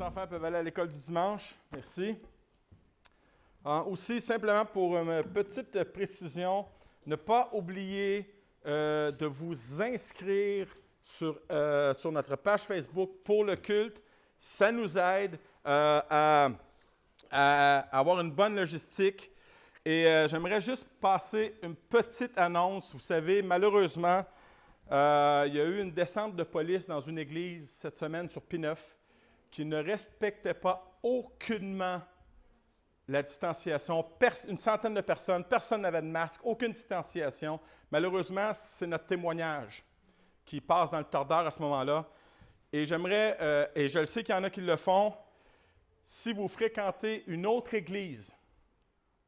Les enfants peuvent aller à l'école du dimanche. Merci. Aussi, simplement pour une petite précision, ne pas oublier de vous inscrire sur notre page Facebook pour le culte. Ça nous aide à avoir une bonne logistique. Et j'aimerais juste passer une petite annonce. Vous savez, malheureusement, il y a eu une descente de police dans une église cette semaine sur P9 qui ne respectait pas aucunement la distanciation. Une centaine de personnes, personne n'avait de masque, aucune distanciation. Malheureusement, c'est notre témoignage qui passe dans le tordeur à ce moment-là. Et j'aimerais, et je le sais qu'il y en a qui le font, si vous fréquentez une autre église,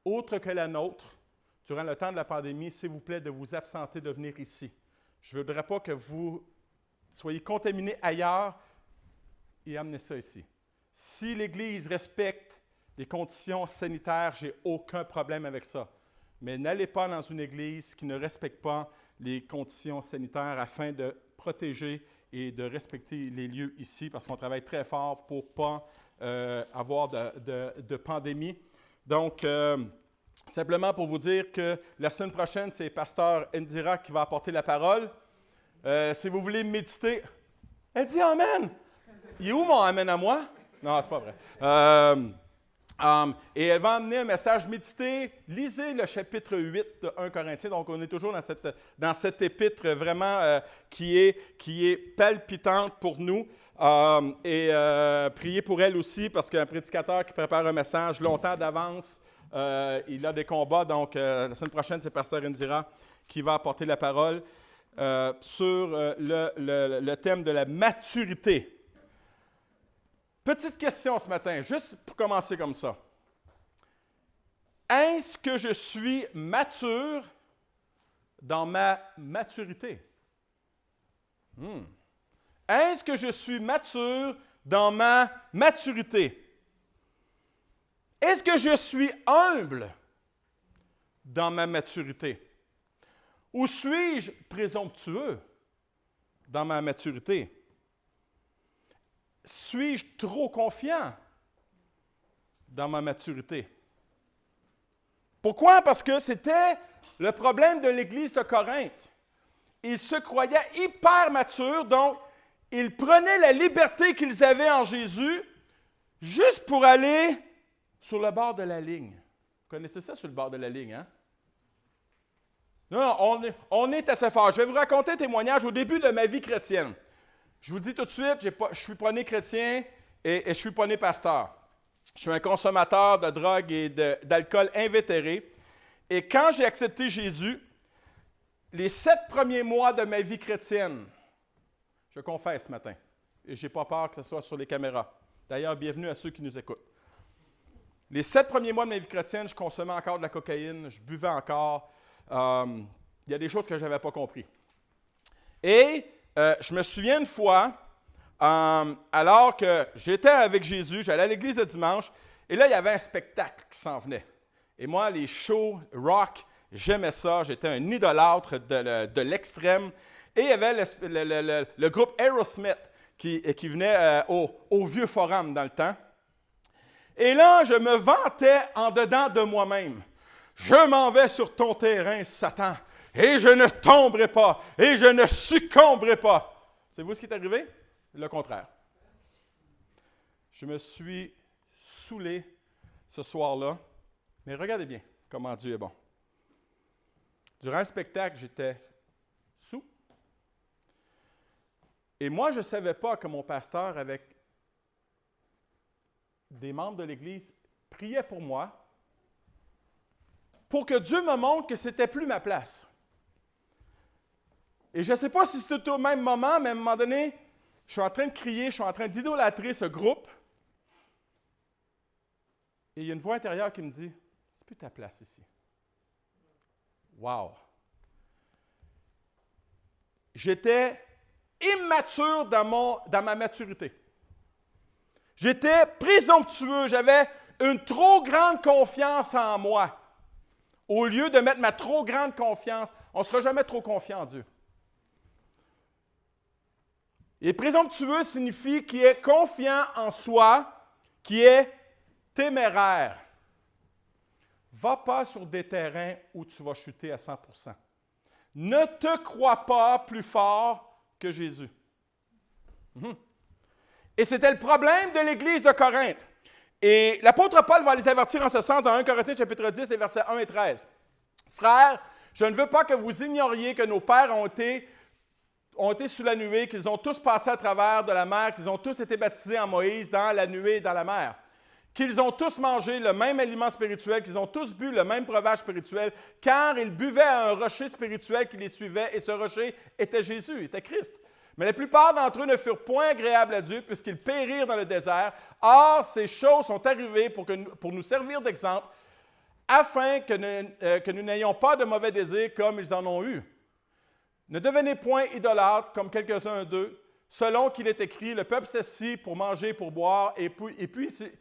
autre que la nôtre, durant le temps de la pandémie, s'il vous plaît, de vous absenter de venir ici. Je ne voudrais pas que vous soyez contaminés ailleurs et amenez ça ici. Si l'Église respecte les conditions sanitaires, je n'ai aucun problème avec ça. Mais n'allez pas dans une Église qui ne respecte pas les conditions sanitaires afin de protéger et de respecter les lieux ici, parce qu'on travaille très fort pour ne pas avoir de pandémie. Donc, simplement pour vous dire que la semaine prochaine, c'est Pasteur Indira qui va apporter la parole. Si vous voulez méditer, elle dit « Amen ». Il est où mon « Amen » à moi? Non, c'est pas vrai. Et elle va amener un message médité. Lisez le chapitre 8 de 1 Corinthiens. Donc, on est toujours dans cette épître vraiment qui est palpitante pour nous. Priez pour elle aussi, parce qu'un prédicateur qui prépare un message longtemps d'avance, il a des combats. Donc, la semaine prochaine, c'est Pasteur Indira qui va apporter la parole sur le thème de la maturité. Petite question ce matin, juste pour commencer comme ça. Est-ce que je suis mature dans ma maturité? Est-ce que je suis mature dans ma maturité? Est-ce que je suis humble dans ma maturité? Ou suis-je présomptueux dans ma maturité? Suis-je trop confiant dans ma maturité? Pourquoi? Parce que c'était le problème de l'Église de Corinthe. Ils se croyaient hyper matures, donc ils prenaient la liberté qu'ils avaient en Jésus juste pour aller sur le bord de la ligne. Vous connaissez ça, sur le bord de la ligne, hein? Non, on est assez fort. Je vais vous raconter un témoignage au début de ma vie chrétienne. Je vous dis tout de suite, je ne suis pas né chrétien et je ne suis pas né pasteur. Je suis un consommateur de drogue et d'alcool invétéré. Et quand j'ai accepté Jésus, les 7 premiers mois de ma vie chrétienne, je confesse ce matin, et je n'ai pas peur que ce soit sur les caméras. D'ailleurs, bienvenue à ceux qui nous écoutent. Les 7 premiers mois de ma vie chrétienne, je consommais encore de la cocaïne, je buvais encore. Il y a des choses que je n'avais pas compris. Et je me souviens une fois, alors que j'étais avec Jésus, j'allais à l'église le dimanche, et là, il y avait un spectacle qui s'en venait. Et moi, les shows rock, j'aimais ça, j'étais un idolâtre de l'extrême. Et il y avait le groupe Aerosmith qui venait au Vieux Forum dans le temps. Et là, je me vantais en dedans de moi-même. Je m'en vais sur ton terrain, Satan, et je ne tomberai pas, et je ne succomberai pas. Savez-vous ce qui est arrivé? Le contraire. Je me suis saoulé ce soir-là, mais regardez bien comment Dieu est bon. Durant le spectacle, j'étais saoul. Et moi, je ne savais pas que mon pasteur, avec des membres de l'Église, priait pour moi, pour que Dieu me montre que ce n'était plus ma place. Et je ne sais pas si c'était au même moment, mais à un moment donné, je suis en train de crier, je suis en train d'idolâtrer ce groupe. Et il y a une voix intérieure qui me dit, « C'est plus ta place ici. » Wow! J'étais immature dans ma maturité. J'étais présomptueux, j'avais une trop grande confiance en moi. Au lieu de mettre ma trop grande confiance, on ne sera jamais trop confiant en Dieu. Et présomptueux signifie qui est confiant en soi, qui est téméraire. Va pas sur des terrains où tu vas chuter à 100%. Ne te crois pas plus fort que Jésus. Et c'était le problème de l'Église de Corinthe. Et l'apôtre Paul va les avertir en ce sens dans 1 Corinthiens chapitre 10, les versets 1 et 13. Frères, je ne veux pas que vous ignoriez que nos pères ont été sous la nuée, qu'ils ont tous passé à travers de la mer, qu'ils ont tous été baptisés en Moïse dans la nuée et dans la mer, qu'ils ont tous mangé le même aliment spirituel, qu'ils ont tous bu le même breuvage spirituel, car ils buvaient à un rocher spirituel qui les suivait, et ce rocher était Jésus, était Christ. Mais la plupart d'entre eux ne furent point agréables à Dieu, puisqu'ils périrent dans le désert. Or, ces choses sont arrivées pour nous servir d'exemple, afin que nous n'ayons pas de mauvais désirs comme ils en ont eu. Ne devenez point idolâtres comme quelques-uns d'eux, selon qu'il est écrit, le peuple s'assit pour manger, pour boire, et puis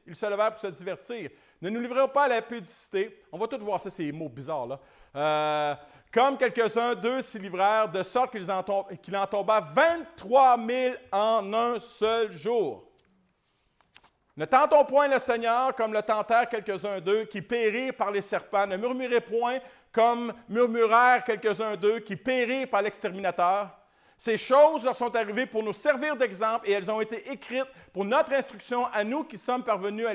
ils se levèrent pour se divertir. Ne nous livrons pas à la pudicité. On va tous voir ça, ces mots bizarres là. Comme quelques-uns d'eux s'y livrèrent, de sorte qu'il en tomba 23 000 en un seul jour. Ne tentons point le Seigneur comme le tentèrent quelques-uns d'eux qui périrent par les serpents. Ne murmurez point comme murmurèrent quelques-uns d'eux qui périrent par l'exterminateur. Ces choses leur sont arrivées pour nous servir d'exemple et elles ont été écrites pour notre instruction à nous qui sommes parvenus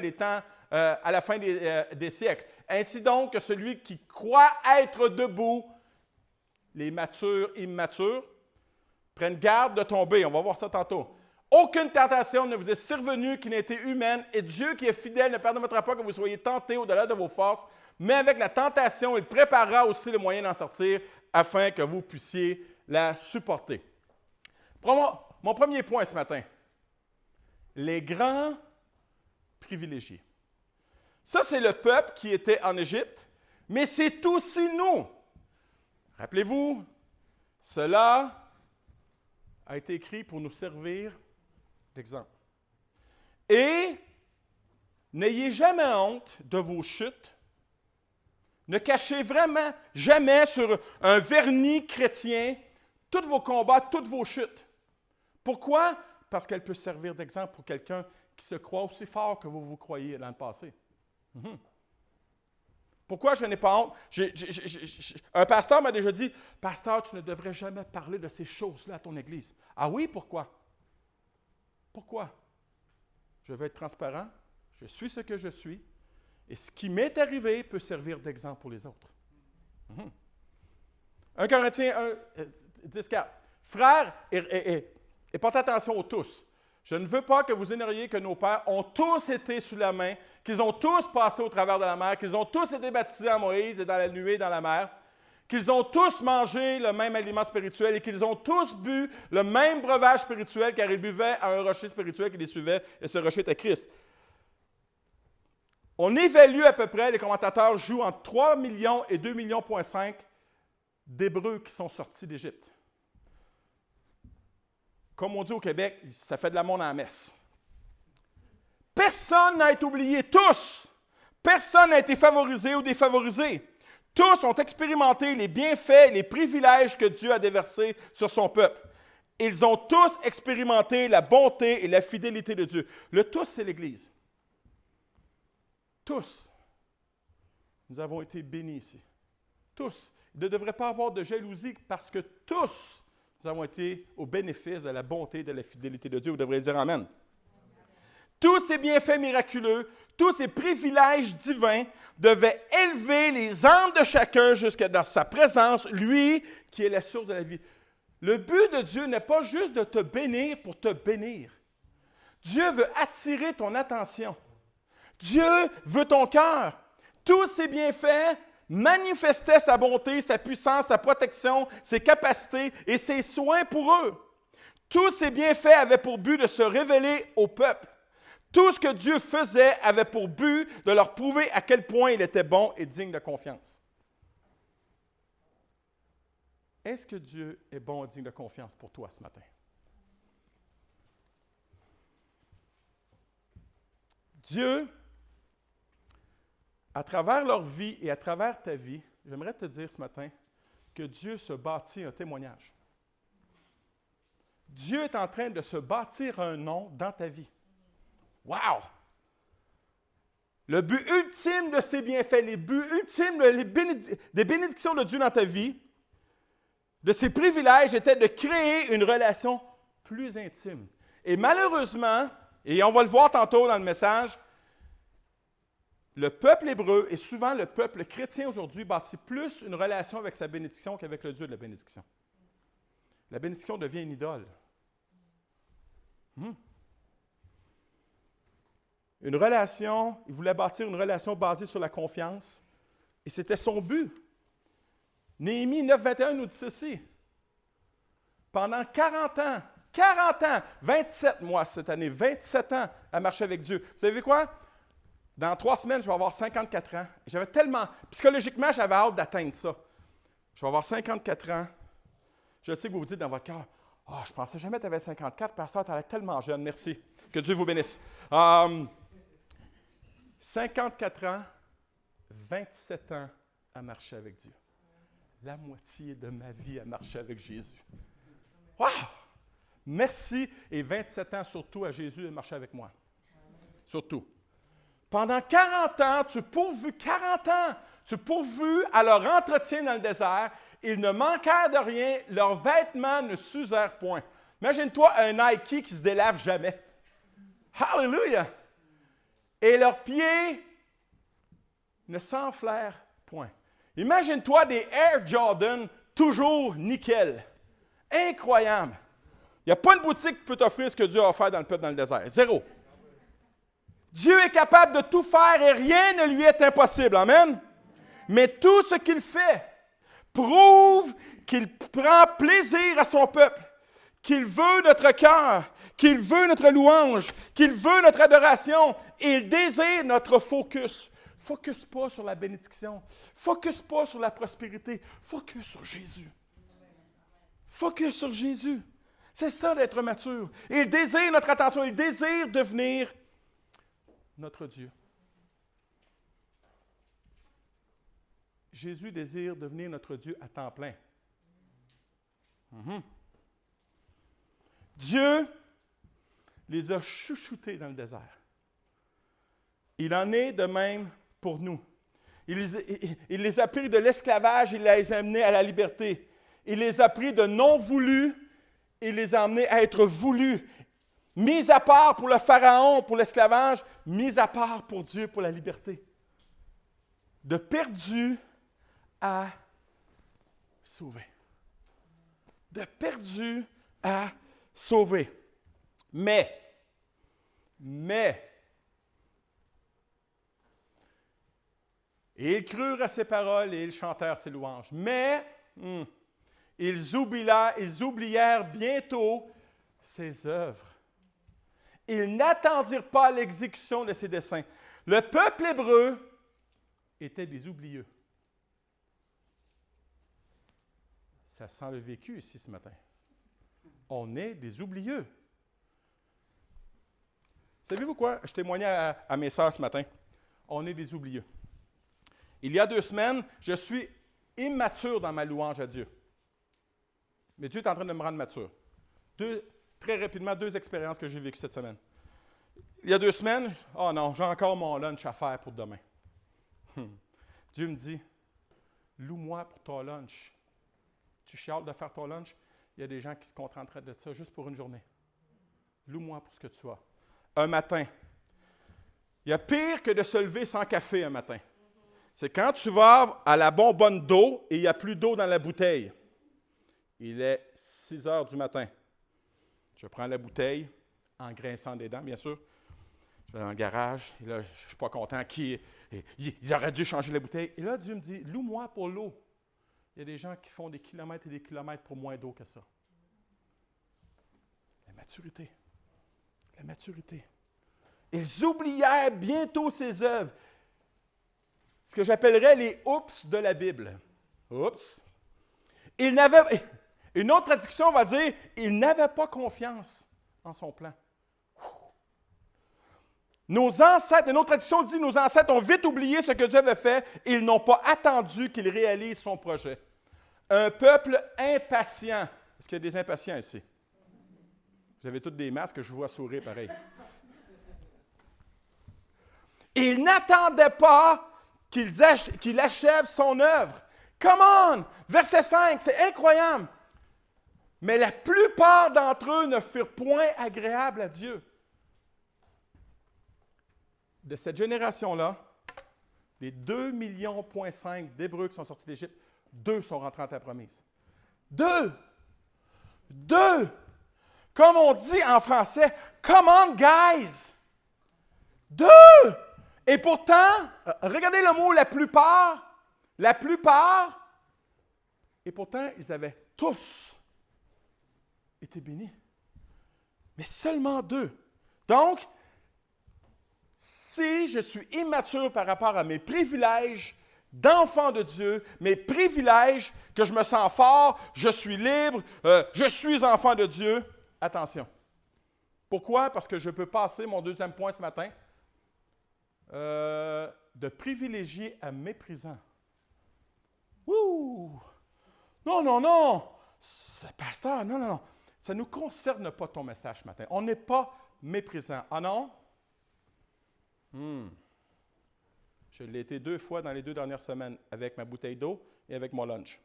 à la fin des siècles. Ainsi donc que celui qui croit être debout, les matures, immatures, prennent garde de tomber. On va voir ça tantôt. Aucune tentation ne vous est survenue qui n'ait été humaine, et Dieu qui est fidèle ne permettra pas que vous soyez tentés au-delà de vos forces, mais avec la tentation, il préparera aussi le moyen d'en sortir afin que vous puissiez la supporter. Mon premier point ce matin, les grands privilégiés. Ça, c'est le peuple qui était en Égypte, mais c'est aussi nous. Rappelez-vous, cela a été écrit pour nous servir d'exemple. Et n'ayez jamais honte de vos chutes. Ne cachez vraiment jamais sur un vernis chrétien tous vos combats, toutes vos chutes. Pourquoi? Parce qu'elle peut servir d'exemple pour quelqu'un qui se croit aussi fort que vous vous croyez dans le passé. Pourquoi je n'ai pas honte? Un pasteur m'a déjà dit, « Pasteur, tu ne devrais jamais parler de ces choses-là à ton Église. » Ah oui, pourquoi? Pourquoi? Je veux être transparent, je suis ce que je suis, et ce qui m'est arrivé peut servir d'exemple pour les autres. 1 Corinthiens 10, 4. Frères, et portez attention aux tous. Je ne veux pas que vous ignoriez que nos pères ont tous été sous la main, qu'ils ont tous passé au travers de la mer, qu'ils ont tous été baptisés en Moïse et dans la nuée dans la mer, qu'ils ont tous mangé le même aliment spirituel et qu'ils ont tous bu le même breuvage spirituel car ils buvaient à un rocher spirituel qui les suivait et ce rocher était Christ. On évalue à peu près, les commentateurs jouent entre 3 millions et 2,5 millions d'Hébreux qui sont sortis d'Égypte. Comme on dit au Québec, ça fait de la monde à la messe. Personne n'a été oublié, tous. Personne n'a été favorisé ou défavorisé. Tous ont expérimenté les bienfaits, les privilèges que Dieu a déversés sur son peuple. Ils ont tous expérimenté la bonté et la fidélité de Dieu. Le tous, c'est l'Église. Tous. Nous avons été bénis ici. Tous. Il ne devrait pas avoir de jalousie parce que tous, nous avons été au bénéfice de la bonté et de la fidélité de Dieu. Vous devriez dire Amen. Tous ces bienfaits miraculeux, tous ces privilèges divins devaient élever les âmes de chacun jusque dans sa présence, lui qui est la source de la vie. Le but de Dieu n'est pas juste de te bénir pour te bénir. Dieu veut attirer ton attention. Dieu veut ton cœur. Tous ces bienfaits manifestaient sa bonté, sa puissance, sa protection, ses capacités et ses soins pour eux. Tous ces bienfaits avaient pour but de se révéler au peuple. Tout ce que Dieu faisait avait pour but de leur prouver à quel point il était bon et digne de confiance. Est-ce que Dieu est bon et digne de confiance pour toi ce matin? Dieu, à travers leur vie et à travers ta vie, j'aimerais te dire ce matin que Dieu se bâtit un témoignage. Dieu est en train de se bâtir un nom dans ta vie. Wow! Le but ultime de ses bienfaits, les buts ultimes des bénédictions de Dieu dans ta vie, de ses privilèges, était de créer une relation plus intime. Et malheureusement, et on va le voir tantôt dans le message, le peuple hébreu et souvent le peuple chrétien aujourd'hui bâtit plus une relation avec sa bénédiction qu'avec le Dieu de la bénédiction. La bénédiction devient une idole. Une relation, il voulait bâtir une relation basée sur la confiance, et c'était son but. Néhémie 9.21 nous dit ceci. Pendant 40 ans, 27 mois cette année, 27 ans à marcher avec Dieu. Vous savez quoi? Dans 3 semaines, je vais avoir 54 ans. J'avais tellement, psychologiquement, j'avais hâte d'atteindre ça. Je vais avoir 54 ans. Je sais que vous vous dites dans votre cœur, « Ah, je ne pensais jamais que tu avais 54, pasteur, tu as l'air tellement jeune. Merci. Que Dieu vous bénisse. 54 ans, 27 ans à marcher avec Dieu. La moitié de ma vie à marcher avec Jésus. Wow! Merci et 27 ans surtout à Jésus de marcher avec moi. Surtout. Pendant 40 ans, tu pourvus à leur entretien dans le désert. Ils ne manquèrent de rien, leurs vêtements ne s'usèrent point. Imagine-toi un Nike qui ne se délave jamais. Hallelujah! Et leurs pieds ne s'enflèrent point. Imagine-toi des Air Jordan toujours nickel. Incroyable. Il n'y a pas une boutique qui peut t'offrir ce que Dieu a offert dans le peuple dans le désert. Zéro. Dieu est capable de tout faire et rien ne lui est impossible. Amen. Mais tout ce qu'il fait prouve qu'il prend plaisir à son peuple, qu'il veut notre cœur, qu'il veut notre louange, qu'il veut notre adoration. Il désire notre focus. Focus pas sur la bénédiction. Focus pas sur la prospérité. Focus sur Jésus. Focus sur Jésus. C'est ça d'être mature. Il désire notre attention. Il désire devenir notre Dieu. Jésus désire devenir notre Dieu à temps plein. Dieu les a chouchoutés dans le désert. Il en est de même pour nous. Il les a pris de l'esclavage, il les a amenés à la liberté. Il les a pris de non voulus, il les a amenés à être voulus. Mis à part pour le pharaon, pour l'esclavage, mis à part pour Dieu, pour la liberté. De perdu à sauvé. De perdu à sauvé. Mais, ils crurent à ses paroles et ils chantèrent ses louanges. Mais, ils oublièrent bientôt ses œuvres. Ils n'attendirent pas l'exécution de ses desseins. Le peuple hébreu était des oublieux. Ça sent le vécu ici ce matin. On est des oublieux. Savez-vous quoi? Je témoignais à mes sœurs ce matin. On est des oublieux. Il y a 2 semaines, je suis immature dans ma louange à Dieu. Mais Dieu est en train de me rendre mature. Très rapidement, 2 expériences que j'ai vécues cette semaine. Il y a 2 semaines, oh non, j'ai encore mon lunch à faire pour demain. Dieu me dit, loue-moi pour ton lunch. Tu chiales de faire ton lunch, il y a des gens qui se contenteraient de ça juste pour une journée. Loue-moi pour ce que tu as. Un matin, il y a pire que de se lever sans café un matin. C'est quand tu vas à la bonbonne d'eau et il n'y a plus d'eau dans la bouteille. Il est 6 heures du matin. Je prends la bouteille, en grinçant des dents, bien sûr. Je vais dans le garage, et là, je ne suis pas content. Ils auraient dû changer la bouteille. Et là, Dieu me dit, loue-moi pour l'eau. Il y a des gens qui font des kilomètres et des kilomètres pour moins d'eau que ça. La maturité. La maturité. Ils oublièrent bientôt ses œuvres. Ce que j'appellerais les « oups » de la Bible. Oups. Une autre traduction va dire « ils n'avaient pas confiance en son plan ». Nos ancêtres, une autre traduction dit « nos ancêtres ont vite oublié ce que Dieu avait fait et ils n'ont pas attendu qu'il réalise son projet ». Un peuple impatient. Est-ce qu'il y a des impatients ici? Vous avez tous des masques, je vous vois sourire pareil. Il n'attendait pas qu'il achève son œuvre. Come on! Verset 5, c'est incroyable. Mais la plupart d'entre eux ne furent point agréables à Dieu. De cette génération-là, les 2,5 millions d'Hébreux qui sont sortis d'Égypte, 2 sont rentrés en terre promise. 2! Comme on dit en français, come on, guys! 2! Et pourtant, regardez le mot la plupart, et pourtant, ils avaient tous été bénis. Mais seulement 2. Donc, si je suis immature par rapport à mes privilèges d'enfant de Dieu, mes privilèges que je me sens fort, je suis libre, je suis enfant de Dieu, attention. Pourquoi? Parce que je peux passer mon deuxième point ce matin, de privilégié à méprisant. Ouh! Non! Pasteur, non. Ça ne nous concerne pas ton message ce matin. On n'est pas méprisant. Ah non? Je l'ai été 2 fois dans les 2 dernières semaines avec ma bouteille d'eau et avec mon lunch.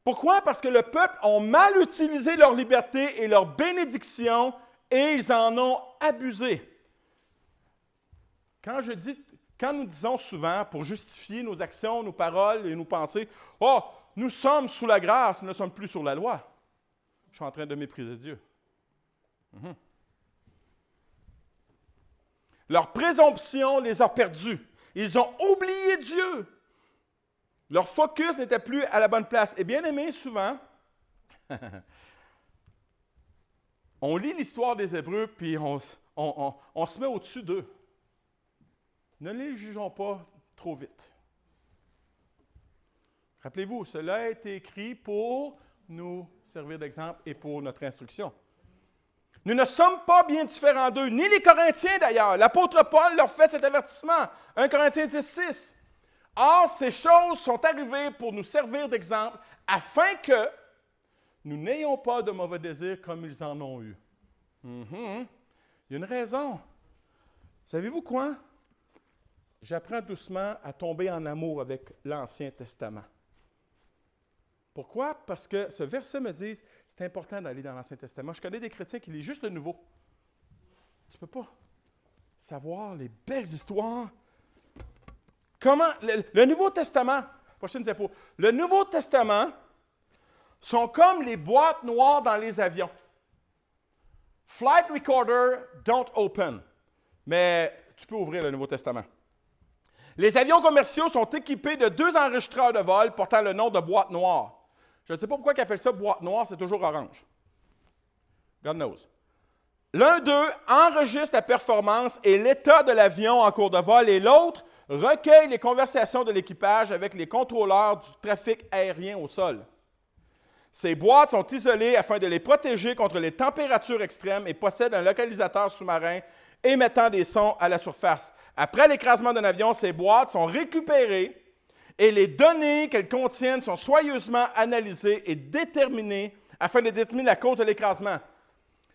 Pourquoi? Parce que le peuple a mal utilisé leur liberté et leur bénédiction et ils en ont abusé. Quand nous disons souvent, pour justifier nos actions, nos paroles et nos pensées, « Oh, nous sommes sous la grâce, nous ne sommes plus sur la loi. » Je suis en train de mépriser Dieu. Leur présomption les a perdus. Ils ont oublié Dieu. Leur focus n'était plus à la bonne place. Et bien aimé, souvent, on lit l'histoire des Hébreux, puis on se met au-dessus d'eux. Ne les jugeons pas trop vite. Rappelez-vous, cela a été écrit pour nous servir d'exemple et pour notre instruction. Nous ne sommes pas bien différents d'eux, ni les Corinthiens d'ailleurs. L'apôtre Paul leur fait cet avertissement. 1 Corinthiens 10:6. Or, ces choses sont arrivées pour nous servir d'exemple, afin que nous n'ayons pas de mauvais désirs comme ils en ont eu. Il y a une raison. Savez-vous quoi? J'apprends doucement à tomber en amour avec l'Ancien Testament. Pourquoi? Parce que ce verset me dit, c'est important d'aller dans l'Ancien Testament. Je connais des chrétiens qui lisent juste le Nouveau. Tu ne peux pas savoir les belles histoires. Comment? Le Nouveau Testament, prochaine diapo. Le Nouveau Testament sont comme les boîtes noires dans les avions. Flight recorder, don't open. Mais tu peux ouvrir le Nouveau Testament. Les avions commerciaux sont équipés de 2 enregistreurs de vol portant le nom de boîte noire. Je ne sais pas pourquoi ils appellent ça boîte noire, c'est toujours orange. God knows. L'un d'eux enregistre la performance et l'état de l'avion en cours de vol et l'autre recueille les conversations de l'équipage avec les contrôleurs du trafic aérien au sol. Ces boîtes sont isolées afin de les protéger contre les températures extrêmes et possèdent un localisateur sous-marin émettant des sons à la surface. Après l'écrasement d'un avion, ces boîtes sont récupérées et les données qu'elles contiennent sont soigneusement analysées et déterminées afin de déterminer la cause de l'écrasement.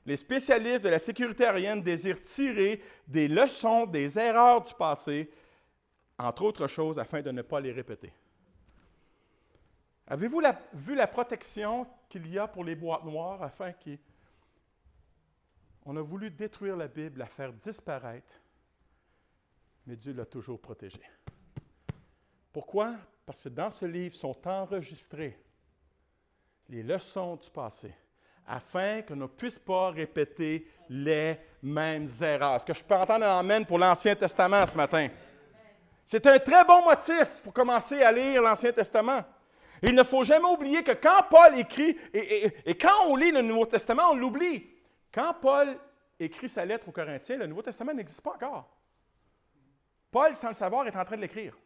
Les spécialistes de la sécurité aérienne désirent tirer des leçons des erreurs du passé, entre autres choses, afin de ne pas les répéter. Avez-vous vu la protection qu'il y a pour les boîtes noires afin qu'on a voulu détruire la Bible, la faire disparaître, mais Dieu l'a toujours protégée. Pourquoi? Parce que dans ce livre sont enregistrées les leçons du passé, afin qu'on ne puisse pas répéter les mêmes erreurs. Est-ce que je peux entendre un amen pour l'Ancien Testament ce matin? C'est un très bon motif pour commencer à lire l'Ancien Testament. Il ne faut jamais oublier que quand Paul écrit, et quand on lit le Nouveau Testament, on l'oublie. Quand Paul écrit sa lettre aux Corinthiens, le Nouveau Testament n'existe pas encore. Paul, sans le savoir, est en train de l'écrire.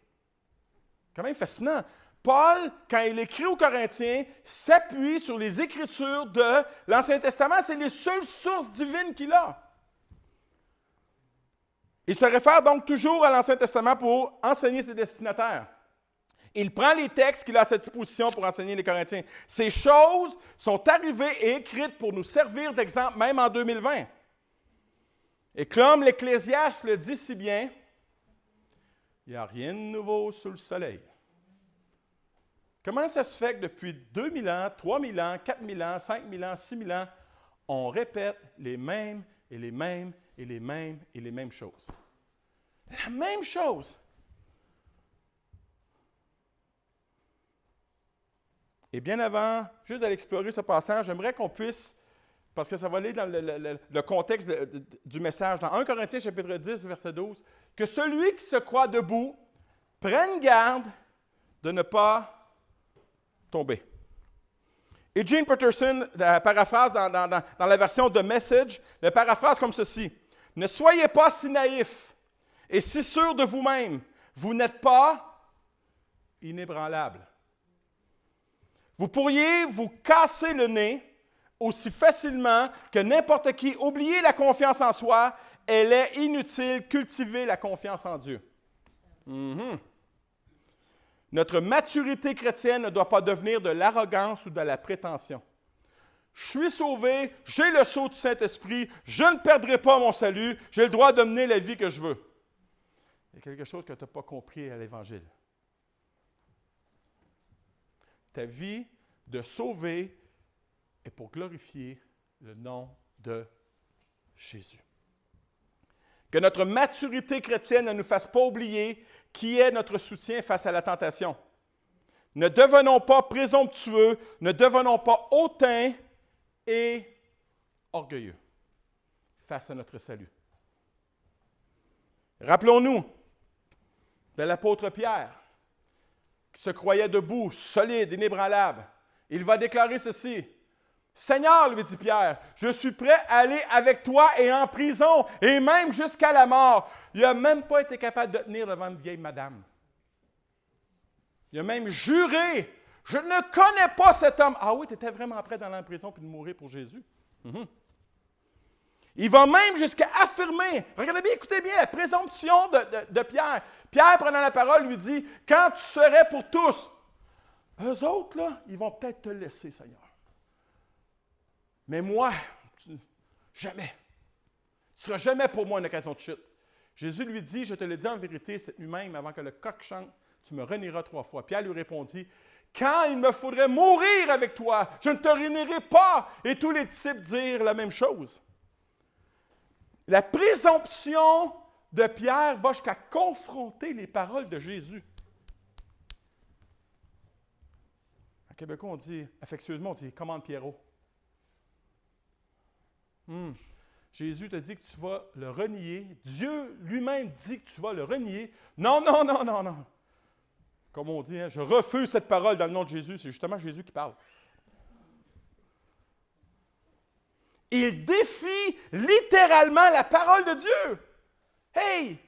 Quand même fascinant. Paul, quand il écrit aux Corinthiens, s'appuie sur les Écritures de l'Ancien Testament. C'est les seules sources divines qu'il a. Il se réfère donc toujours à l'Ancien Testament pour enseigner ses destinataires. Il prend les textes qu'il a à sa disposition pour enseigner les Corinthiens. Ces choses sont arrivées et écrites pour nous servir d'exemple, même en 2020. Et comme l'Ecclésiaste le dit si bien, il n'y a rien de nouveau sous le soleil. Comment ça se fait que depuis 2000 ans, 3000 ans, 4000 ans, 5000 ans, 6000 ans, on répète les mêmes et les mêmes et les mêmes et les mêmes choses? La même chose. Et bien avant, juste d'aller explorer ce passage, j'aimerais qu'on puisse, parce que ça va aller dans le contexte du message, dans 1 Corinthiens chapitre 10, verset 12, que celui qui se croit debout prenne garde de ne pas tomber. Et Gene Peterson, la paraphrase dans la version de Message, le paraphrase comme ceci. Ne soyez pas si naïfs et si sûrs de vous-même. Vous n'êtes pas inébranlables. Vous pourriez vous casser le nez aussi facilement que n'importe qui. Oubliez la confiance en soi. Elle est inutile. Cultivez la confiance en Dieu. Notre maturité chrétienne ne doit pas devenir de l'arrogance ou de la prétention. Je suis sauvé, j'ai le sceau du Saint-Esprit, je ne perdrai pas mon salut, j'ai le droit de mener la vie que je veux. Il y a quelque chose que tu n'as pas compris à l'Évangile. Ta vie de sauver est pour glorifier le nom de Jésus. Que notre maturité chrétienne ne nous fasse pas oublier qui est notre soutien face à la tentation. Ne devenons pas présomptueux, ne devenons pas hautains et orgueilleux face à notre salut. Rappelons-nous de l'apôtre Pierre, qui se croyait debout, solide, inébranlable. Il va déclarer ceci. « Seigneur, lui dit Pierre, je suis prêt à aller avec toi et en prison, et même jusqu'à la mort. » Il n'a même pas été capable de tenir devant une vieille madame. Il a même juré. « Je ne connais pas cet homme. » Ah oui, tu étais vraiment prêt d'aller en prison et de mourir pour Jésus? Il va même jusqu'à affirmer, regardez bien, écoutez bien, la présomption de Pierre. Pierre, prenant la parole, lui dit, « Quand tu serais pour tous, eux autres, là, ils vont peut-être te laisser, Seigneur. Mais moi, jamais. Tu ne seras jamais pour moi une occasion de chute. » Jésus lui dit, « Je te le dis en vérité, cette nuit même, avant que le coq chante, tu me renieras 3 fois. » Pierre lui répondit, « Quand il me faudrait mourir avec toi, je ne te renierai pas. » Et tous les disciples dirent la même chose. La présomption de Pierre va jusqu'à confronter les paroles de Jésus. En québécois, on dit, affectueusement, on dit, commande Pierrot. Jésus te dit que tu vas le renier. Dieu lui-même dit que tu vas le renier. Non, non, non, non, non. Comme on dit, hein, je refuse cette parole dans le nom de Jésus. C'est justement Jésus qui parle. Il défie littéralement la parole de Dieu. Hey!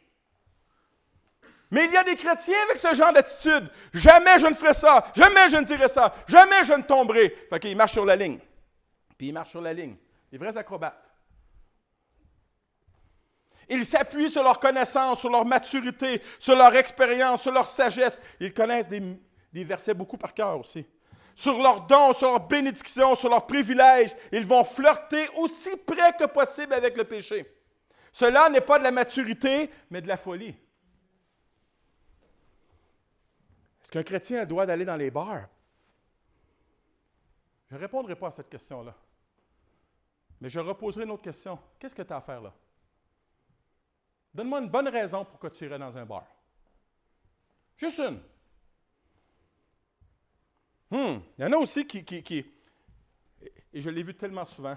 Mais il y a des chrétiens avec ce genre d'attitude. Jamais je ne ferai ça. Jamais je ne dirai ça. Jamais je ne tomberai. Fait qu'ils marchent sur la ligne. Puis ils marchent sur la ligne. Les vrais acrobates. Ils s'appuient sur leur connaissance, sur leur maturité, sur leur expérience, sur leur sagesse. Ils connaissent des versets beaucoup par cœur aussi. Sur leurs dons, sur leurs bénédictions, sur leurs privilèges. Ils vont flirter aussi près que possible avec le péché. Cela n'est pas de la maturité, mais de la folie. Est-ce qu'un chrétien a le droit d'aller dans les bars? Je ne répondrai pas à cette question-là. Mais je reposerai une autre question. Qu'est-ce que tu as à faire là? Donne-moi une bonne raison pour que tu irais dans un bar. Juste une. Il y en a aussi qui et je l'ai vu tellement souvent,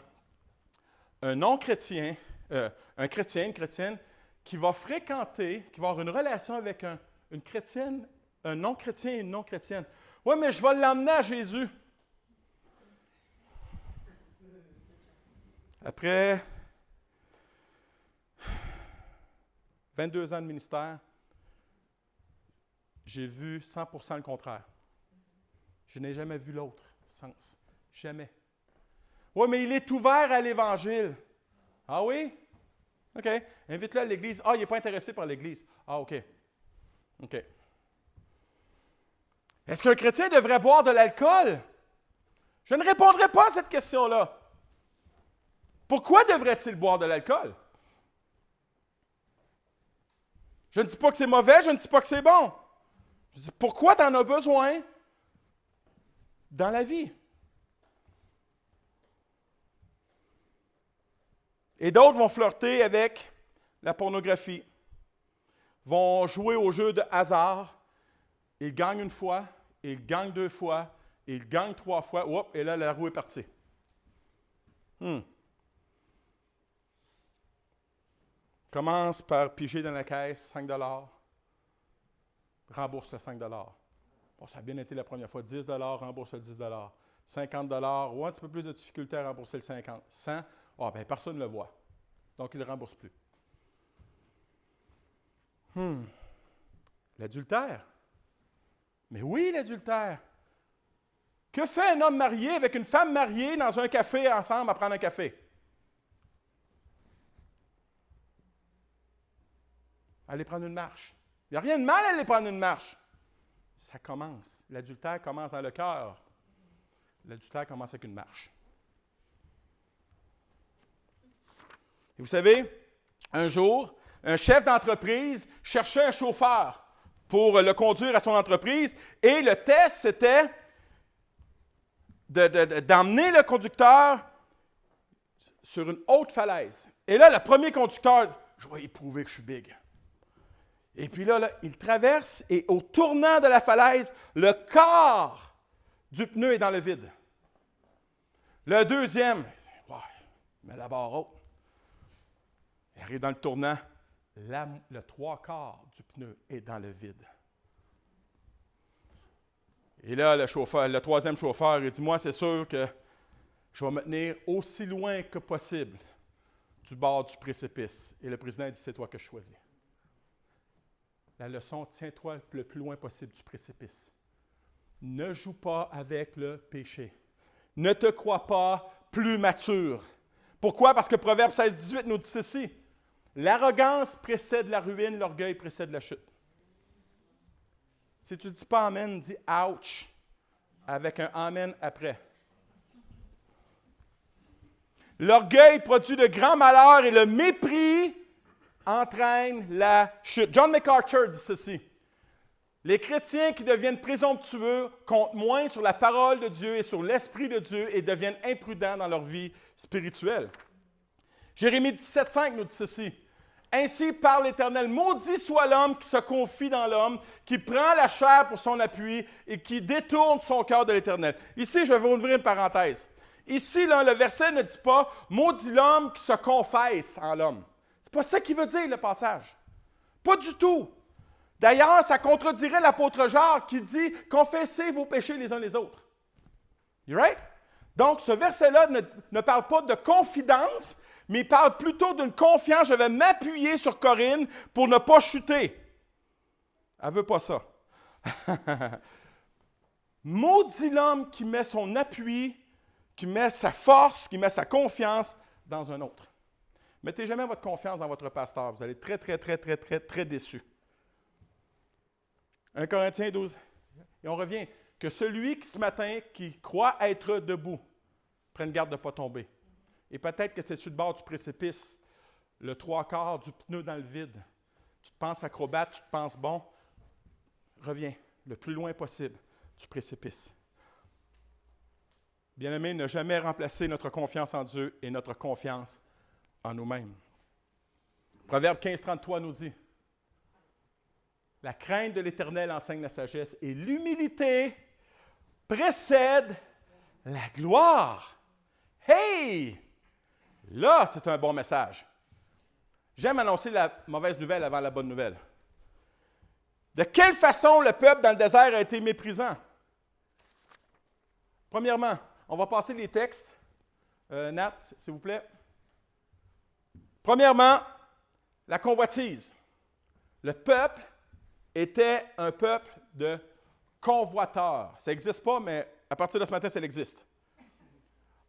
un non-chrétien, un chrétien, une chrétienne, qui va fréquenter, qui va avoir une relation avec une chrétienne, un non-chrétien et une non-chrétienne. Oui, mais je vais l'emmener à Jésus. Après 22 ans de ministère, j'ai vu 100% le contraire. Je n'ai jamais vu l'autre sens. Jamais. Oui, mais il est ouvert à l'Évangile. Ah oui? OK. Invite-le à l'Église. Ah, il n'est pas intéressé par l'Église. Ah, OK. OK. Est-ce qu'un chrétien devrait boire de l'alcool? Je ne répondrai pas à cette question-là. Pourquoi devrait-il boire de l'alcool? Je ne dis pas que c'est mauvais, je ne dis pas que c'est bon. Je dis pourquoi tu en as besoin dans la vie? Et d'autres vont flirter avec la pornographie, vont jouer au jeu de hasard. Ils gagnent une fois, ils gagnent 2 fois, ils gagnent 3 fois, et là, la roue est partie. Commence par piger dans la caisse, 5 $. Rembourse le 5 $. Bon, ça a bien été la première fois. 10 $, rembourse le 10 $. 50 $, ou un petit peu plus de difficulté à rembourser le 50. 100 $, personne ne le voit. Donc, il ne rembourse plus. L'adultère. Mais oui, l'adultère. Que fait un homme marié avec une femme mariée dans un café ensemble à prendre un café? Aller prendre une marche. Il n'y a rien de mal à aller prendre une marche. Ça commence. L'adultère commence dans le cœur. L'adultère commence avec une marche. Et vous savez, un jour, un chef d'entreprise cherchait un chauffeur pour le conduire à son entreprise et le test, c'était d'emmener le conducteur sur une haute falaise. Et là, le premier conducteur dit « Je vais y prouver que je suis big ». Et puis là, il traverse et au tournant de la falaise, le quart du pneu est dans le vide. Le deuxième, il met la barre haute. Il arrive dans le tournant, le 3/4 du pneu est dans le vide. Et là, le troisième chauffeur, il dit, moi, c'est sûr que je vais me tenir aussi loin que possible du bord du précipice. Et le président dit, c'est toi que je choisis. La leçon, tiens-toi le plus loin possible du précipice. Ne joue pas avec le péché. Ne te crois pas plus mature. Pourquoi? Parce que Proverbe 16-18 nous dit ceci. L'arrogance précède la ruine, l'orgueil précède la chute. Si tu ne dis pas Amen, dis ouch, avec un Amen après. L'orgueil produit de grands malheurs et le mépris entraîne la chute. John MacArthur dit ceci. Les chrétiens qui deviennent présomptueux comptent moins sur la parole de Dieu et sur l'Esprit de Dieu et deviennent imprudents dans leur vie spirituelle. Jérémie 17,5 nous dit ceci. Ainsi parle l'Éternel, maudit soit l'homme qui se confie dans l'homme, qui prend la chair pour son appui et qui détourne son cœur de l'Éternel. Ici, je vais ouvrir une parenthèse. Ici, là, le verset ne dit pas « maudit l'homme qui se confesse en l'homme ». C'est pas ça qu'il veut dire, le passage. Pas du tout. D'ailleurs, ça contredirait l'apôtre Jacques qui dit « confessez vos péchés les uns les autres ». You right? Donc, ce verset-là ne parle pas de confidence, mais il parle plutôt d'une confiance. Je vais m'appuyer sur Corinne pour ne pas chuter. Elle ne veut pas ça. Maudit l'homme qui met son appui, qui met sa force, qui met sa confiance dans un autre. Mettez jamais votre confiance dans votre pasteur. Vous allez être très, très, très, très, très, très déçus. 1 Corinthiens 12. Et on revient. Que celui qui ce matin, qui croit être debout, prenne garde de ne pas tomber. Et peut-être que c'est sur le bord du précipice, le 3/4 du pneu dans le vide. Tu te penses acrobate, tu te penses bon. Reviens le plus loin possible du précipice. Bien-aimés, ne jamais remplacer notre confiance en Dieu et notre confiance en nous-mêmes. Proverbe 15-33 nous dit, « La crainte de l'Éternel enseigne la sagesse et l'humilité précède la gloire. » Hey! Là, c'est un bon message. J'aime annoncer la mauvaise nouvelle avant la bonne nouvelle. De quelle façon le peuple dans le désert a été méprisant? Premièrement, on va passer les textes. Nat, s'il vous plaît. Premièrement, la convoitise. Le peuple était un peuple de convoiteurs. Ça n'existe pas, mais à partir de ce matin, ça existe.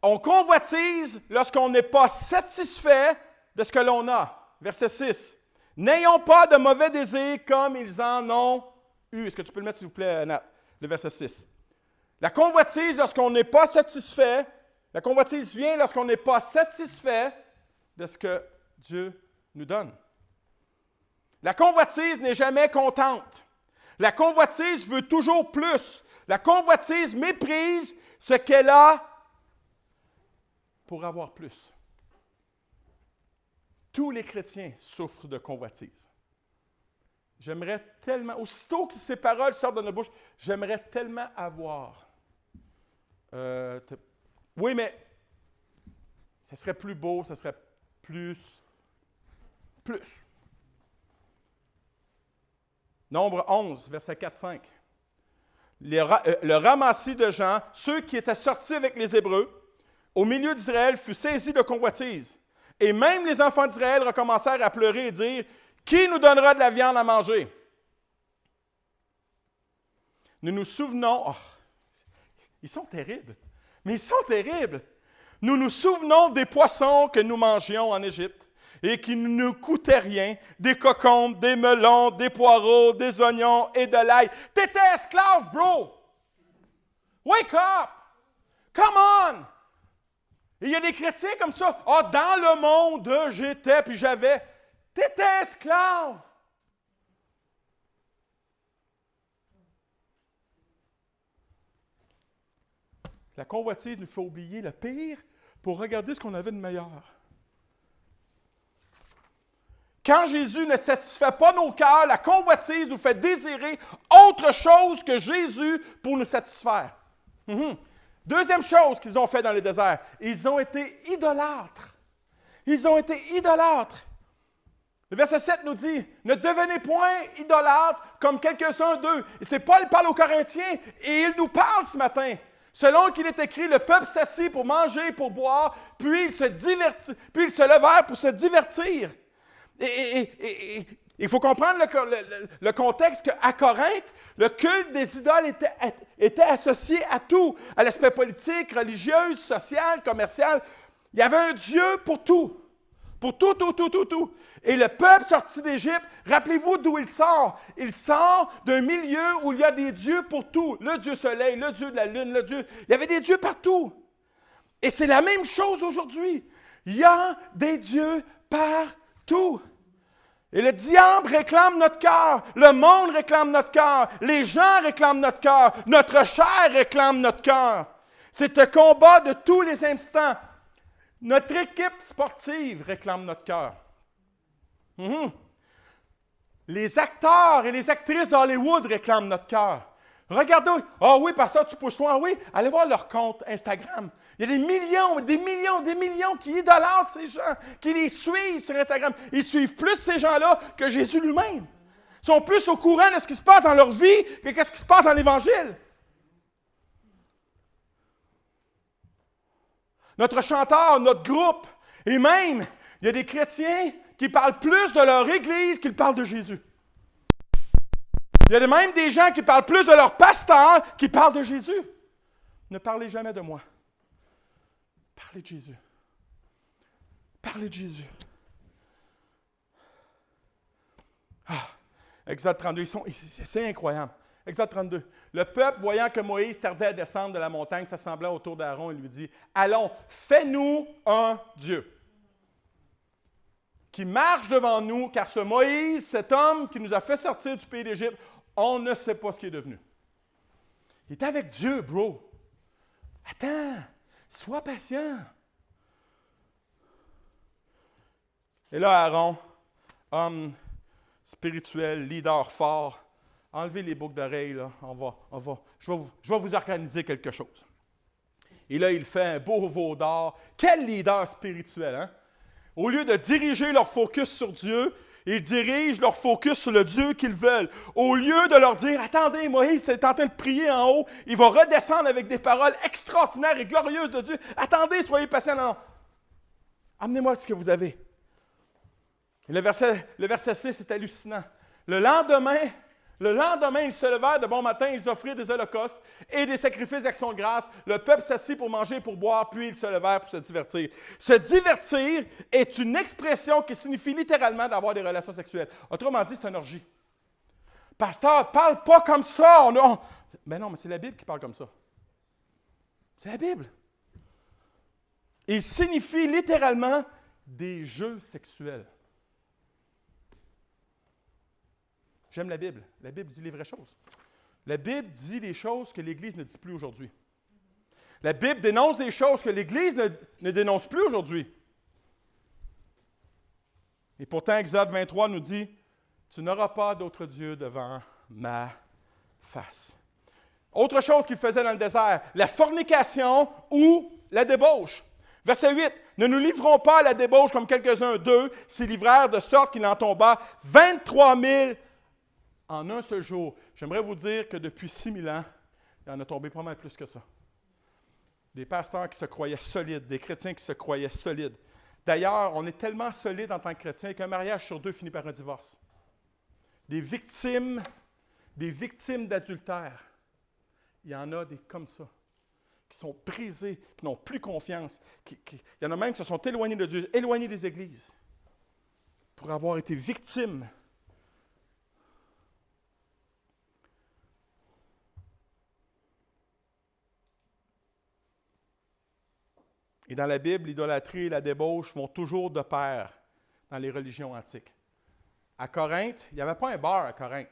On convoitise lorsqu'on n'est pas satisfait de ce que l'on a. Verset 6. N'ayons pas de mauvais désirs comme ils en ont eu. Est-ce que tu peux le mettre, s'il vous plaît, Nat? le verset 6. La convoitise, lorsqu'on n'est pas satisfait, la convoitise vient lorsqu'on n'est pas satisfait de ce que Dieu nous donne. La convoitise n'est jamais contente. La convoitise veut toujours plus. La convoitise méprise ce qu'elle a pour avoir plus. Tous les chrétiens souffrent de convoitise. J'aimerais tellement, aussitôt que ces paroles sortent de notre bouche, j'aimerais tellement avoir. Oui, mais ça serait plus beau, ça serait plus. Nombre 11, verset 4-5. Le ramassis de gens, ceux qui étaient sortis avec les Hébreux, au milieu d'Israël, fut saisi de convoitise. Et même les enfants d'Israël recommencèrent à pleurer et dire, « Qui nous donnera de la viande à manger? » Nous nous souvenons, ils sont terribles, mais ils sont terribles. Nous nous souvenons des poissons que nous mangions en Égypte et qui ne nous coûtaient rien, des cocombes, des melons, des poireaux, des oignons et de l'ail. T'étais esclave, bro! Wake up! Come on! Et il y a des chrétiens comme ça. Ah, dans le monde, j'étais, puis j'avais. T'étais esclave! La convoitise nous fait oublier le pire pour regarder ce qu'on avait de meilleur. Quand Jésus ne satisfait pas nos cœurs, la convoitise nous fait désirer autre chose que Jésus pour nous satisfaire. Deuxième chose qu'ils ont fait dans le désert, ils ont été idolâtres. Ils ont été idolâtres. Le verset 7 nous dit, « Ne devenez point idolâtres comme quelques-uns d'eux. » Et c'est Paul parle aux Corinthiens et il nous parle ce matin. Selon qu'il est écrit, le peuple s'assit pour manger, pour boire, puis ils se levèrent pour se divertir. Et il faut comprendre le contexte qu'à Corinthe, le culte des idoles était associé à tout, à l'aspect politique, religieux, social, commercial. Il y avait un Dieu pour tout. Pour tout. Et le peuple sorti d'Égypte, rappelez-vous d'où il sort. Il sort d'un milieu où il y a des dieux pour tout. Le Dieu soleil, le Dieu de la lune, le Dieu... Il y avait des dieux partout. Et c'est la même chose aujourd'hui. Il y a des dieux partout. Et le diable réclame notre cœur, le monde réclame notre cœur, les gens réclament notre cœur, notre chair réclame notre cœur. C'est un combat de tous les instants. Notre équipe sportive réclame notre cœur. Les acteurs et les actrices d'Hollywood réclament notre cœur. Regardez, oui, pasteur, tu pousses toi, oui, allez voir leur compte Instagram. Il y a des millions qui idolâtrent ces gens, qui les suivent sur Instagram. Ils suivent plus ces gens-là que Jésus lui-même. Ils sont plus au courant de ce qui se passe dans leur vie que ce qui se passe dans l'Évangile. Notre chanteur, notre groupe, et même, il y a des chrétiens qui parlent plus de leur Église qu'ils parlent de Jésus. Il y a même des gens qui parlent plus de leur pasteur qu'ils parlent de Jésus. Ne parlez jamais de moi. Parlez de Jésus. Parlez de Jésus. Exode 32, c'est incroyable. Exode 32. Le peuple, voyant que Moïse tardait à descendre de la montagne, s'assemblant autour d'Aaron et lui dit, « Allons, fais-nous un Dieu qui marche devant nous, car ce Moïse, cet homme qui nous a fait sortir du pays d'Égypte, on ne sait pas ce qu'il est devenu. » Il est avec Dieu, bro. Attends, sois patient. Et là, Aaron, homme spirituel, leader fort, enlevez les boucles d'oreilles, là. Je vais vous organiser quelque chose. Et là, il fait un beau veau d'or. Quel leader spirituel, hein? Au lieu de diriger leur focus sur Dieu, ils dirigent leur focus sur le Dieu qu'ils veulent. Au lieu de leur dire, attendez, Moïse est en train de prier en haut, il va redescendre avec des paroles extraordinaires et glorieuses de Dieu. Attendez, soyez patients. Non. Amenez-moi ce que vous avez. Et le verset 6 est hallucinant. Le lendemain, ils se levèrent de bon matin, ils offrirent des holocaustes et des sacrifices d'action de grâce. Le peuple s'assit pour manger et pour boire, puis ils se levèrent pour se divertir. Se divertir est une expression qui signifie littéralement d'avoir des relations sexuelles. Autrement dit, c'est une orgie. Pasteur, parle pas comme ça. Mais non, mais c'est la Bible qui parle comme ça. C'est la Bible. Il signifie littéralement des jeux sexuels. J'aime la Bible. La Bible dit les vraies choses. La Bible dit des choses que l'Église ne dit plus aujourd'hui. La Bible dénonce des choses que l'Église ne dénonce plus aujourd'hui. Et pourtant, Exode 23 nous dit, « Tu n'auras pas d'autre Dieu devant ma face. » Autre chose qu'il faisait dans le désert, la fornication ou la débauche. Verset 8, « Ne nous livrons pas à la débauche comme quelques-uns d'eux s'y livrèrent de sorte qu'il en tomba 23 000 en un seul jour. » J'aimerais vous dire que depuis 6000 ans, il en a tombé pas mal plus que ça. Des pasteurs qui se croyaient solides, des chrétiens qui se croyaient solides. D'ailleurs, on est tellement solide en tant que chrétien qu'un mariage sur 2 finit par un divorce. Des victimes d'adultère. Il y en a des comme ça, qui sont brisés, qui n'ont plus confiance. Il y en a même qui se sont éloignés de Dieu, éloignés des églises, pour avoir été victimes. Et dans la Bible, l'idolâtrie et la débauche vont toujours de pair dans les religions antiques. À Corinthe, il n'y avait pas un bar à Corinthe.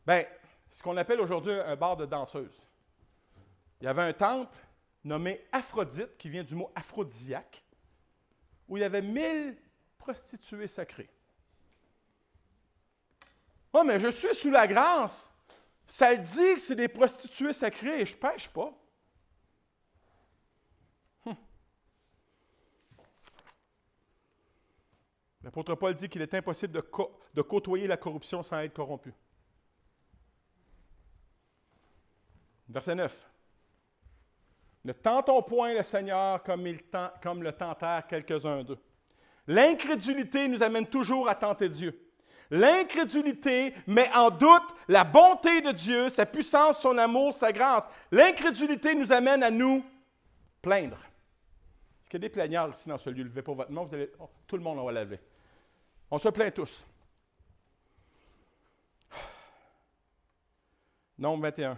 Bien, ce qu'on appelle aujourd'hui un bar de danseuses. Il y avait un temple nommé Aphrodite, qui vient du mot aphrodisiaque, où il y avait 1000 prostituées sacrées. « Oh, mais je suis sous la grâce. Ça le dit que c'est des prostituées sacrées et je ne pêche pas. » L'apôtre Paul dit qu'il est impossible de côtoyer la corruption sans être corrompu. Verset 9. « Ne tentons point le Seigneur comme le tentèrent quelques-uns d'eux. L'incrédulité nous amène toujours à tenter Dieu. L'incrédulité met en doute la bonté de Dieu, sa puissance, son amour, sa grâce. L'incrédulité nous amène à nous plaindre. » Est-ce qu'il y a des plaignards ici dans ce lieu? Levez pas votre main, tout le monde va la lever. On se plaint tous. Nombre 21.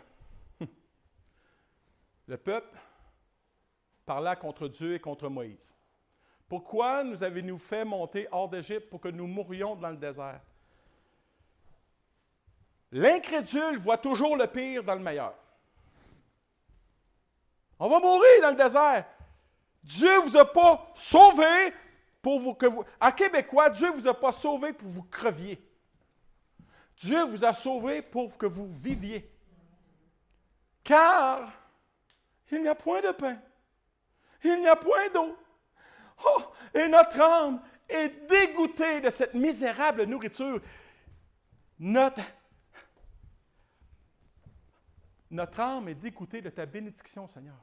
Le peuple parla contre Dieu et contre Moïse. « Pourquoi nous avez-nous fait monter hors d'Égypte pour que nous mourions dans le désert? » L'incrédule voit toujours le pire dans le meilleur. On va mourir dans le désert. Dieu ne vous a pas sauvé pour que vous... En québécois, Dieu ne vous a pas sauvé pour que vous creviez. Dieu vous a sauvé pour que vous viviez. Car il n'y a point de pain, il n'y a point d'eau. Oh, et notre âme est dégoûtée de cette misérable nourriture. Notre âme est dégoûtée de ta bénédiction, Seigneur.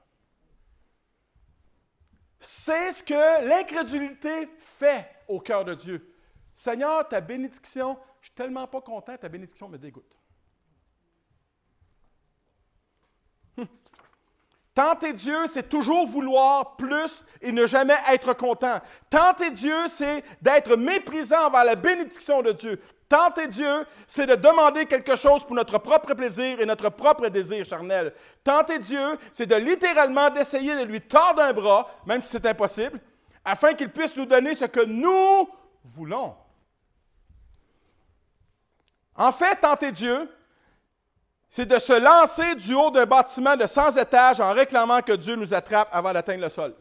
C'est ce que l'incrédulité fait au cœur de Dieu. Seigneur, ta bénédiction, je ne suis tellement pas content, ta bénédiction me dégoûte. Tenter Dieu, c'est toujours vouloir plus et ne jamais être content. Tenter Dieu, c'est d'être méprisant envers la bénédiction de Dieu. Tenter Dieu, c'est de demander quelque chose pour notre propre plaisir et notre propre désir charnel. Tenter Dieu, c'est de littéralement d'essayer de lui tordre un bras, même si c'est impossible, afin qu'il puisse nous donner ce que nous voulons. En fait, tenter Dieu, c'est de se lancer du haut d'un bâtiment de 100 étages en réclamant que Dieu nous attrape avant d'atteindre le sol.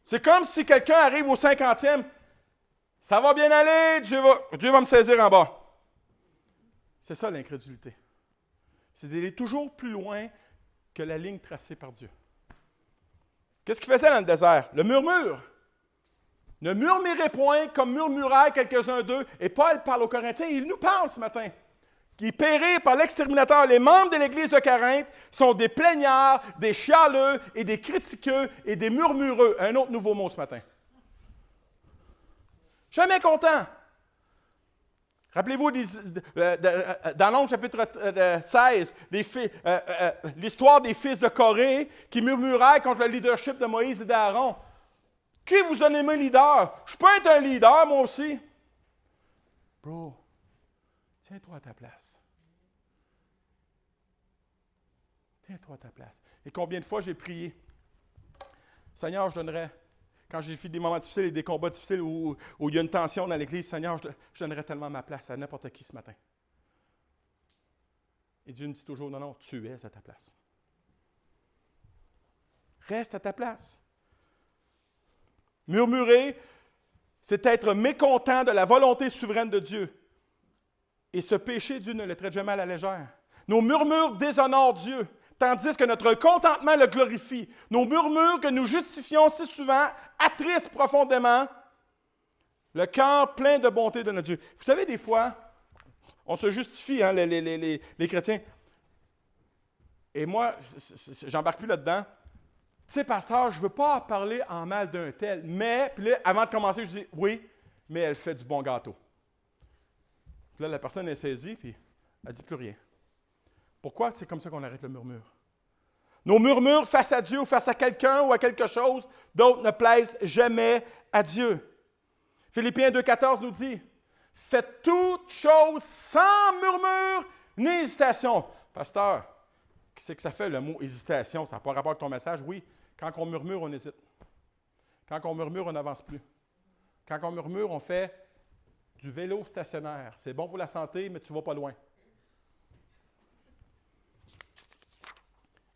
C'est comme si quelqu'un arrive au 50e, ça va bien aller, Dieu va me saisir en bas. C'est ça l'incrédulité. C'est d'aller toujours plus loin que la ligne tracée par Dieu. Qu'est-ce qu'il faisait dans le désert? Le murmure. Ne murmurez point comme murmuraient quelques-uns d'eux. Et Paul parle aux Corinthiens, il nous parle ce matin. Qui périrent par l'exterminateur. Les membres de l'Église de Corinthe sont des plaignards, des chialeux et des critiqueux et des murmureux. Un autre nouveau mot ce matin. Jamais content. Rappelez-vous dans Nombre chapitre 16, l'histoire des fils de Corée qui murmuraient contre le leadership de Moïse et d'Aaron. Qui vous a nommé leader? Je peux être un leader, moi aussi. Bro, tiens-toi à ta place. Tiens-toi à ta place. Et combien de fois j'ai prié? Seigneur, je donnerais, quand j'ai fait des moments difficiles et des combats difficiles où il y a une tension dans l'Église, Seigneur, je donnerais tellement ma place à n'importe qui ce matin. Et Dieu me dit toujours, non, non, tu es à ta place. Reste à ta place. Murmurer, c'est être mécontent de la volonté souveraine de Dieu. Et ce péché, Dieu ne le traite jamais à la légère. Nos murmures déshonorent Dieu, tandis que notre contentement le glorifie. Nos murmures que nous justifions si souvent attristent profondément le cœur plein de bonté de notre Dieu. Vous savez, des fois, on se justifie, hein, les chrétiens. Et moi, j'embarque plus là-dedans. Tu sais, pasteur, je ne veux pas parler en mal d'un tel, mais, puis là, avant de commencer, je dis, oui, mais elle fait du bon gâteau. Puis là, la personne est saisie, puis elle ne dit plus rien. Pourquoi c'est comme ça qu'on arrête le murmure? Nos murmures face à Dieu ou face à quelqu'un ou à quelque chose d'autre ne plaisent jamais à Dieu. Philippiens 2,14 nous dit, « Faites toutes choses sans murmure ni hésitation. » Pasteur, qu'est-ce que ça fait le mot hésitation? Ça n'a pas rapport avec ton message? Oui. Quand on murmure, on hésite. Quand on murmure, on n'avance plus. Quand on murmure, on fait du vélo stationnaire. C'est bon pour la santé, mais tu ne vas pas loin.